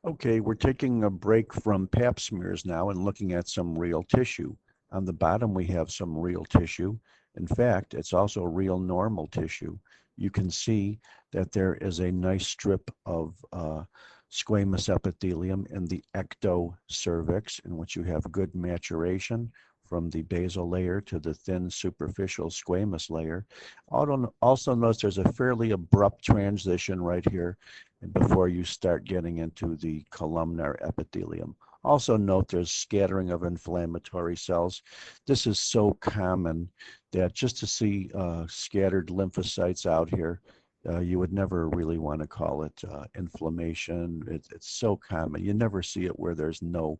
Okay, we're taking a break from pap smears now and looking at some real tissue. On the bottom, we have some real tissue. In fact, it's also real normal tissue. You can see that there is a nice strip of squamous epithelium in the ectocervix, in which you have good maturation from the basal layer to the thin superficial squamous layer. Also notice there's a fairly abrupt transition right here before you start getting into the columnar epithelium. Also note there's scattering of inflammatory cells. This is so common that just to see scattered lymphocytes out here, you would never really want to call it inflammation. It's so common. You never see it where there's no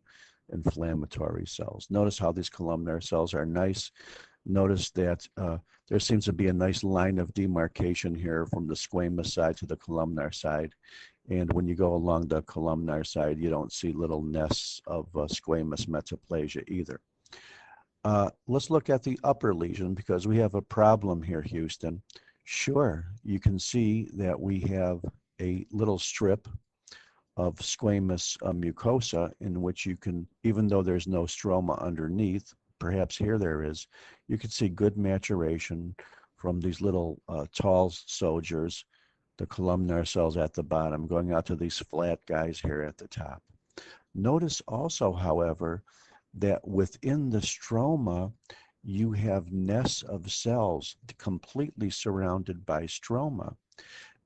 inflammatory cells. Notice how these columnar cells are nice. Notice that there seems to be a nice line of demarcation here from the squamous side to the columnar side. And when you go along the columnar side, you don't see little nests of squamous metaplasia either. Let's look at the upper lesion because we have a problem here, Houston. Sure, you can see that we have a little strip of squamous mucosa in which you can, even though there's no stroma underneath, perhaps here there is, you can see good maturation from these little tall soldiers, the columnar cells at the bottom, going out to these flat guys here at the top. Notice also, however, that within the stroma, you have nests of cells completely surrounded by stroma.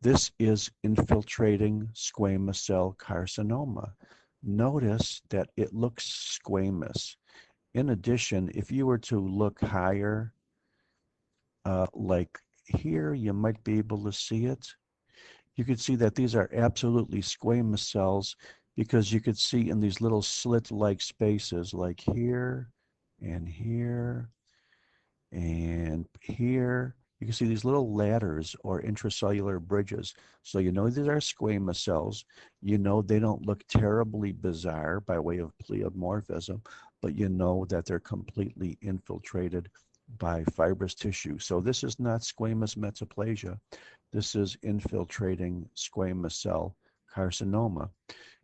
This is infiltrating squamous cell carcinoma. Notice that it looks squamous. In addition, if you were to look higher, like here, you might be able to see it. You could see that these are absolutely squamous cells because you could see in these little slit-like spaces like here and here and here, you can see these little ladders or intracellular bridges. So you know these are squamous cells. You know they don't look terribly bizarre by way of pleomorphism, but you know that they're completely infiltrated by fibrous tissue. So this is not squamous metaplasia. This is infiltrating squamous cell carcinoma.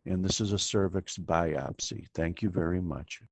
And this is a cervix biopsy. Thank you very much.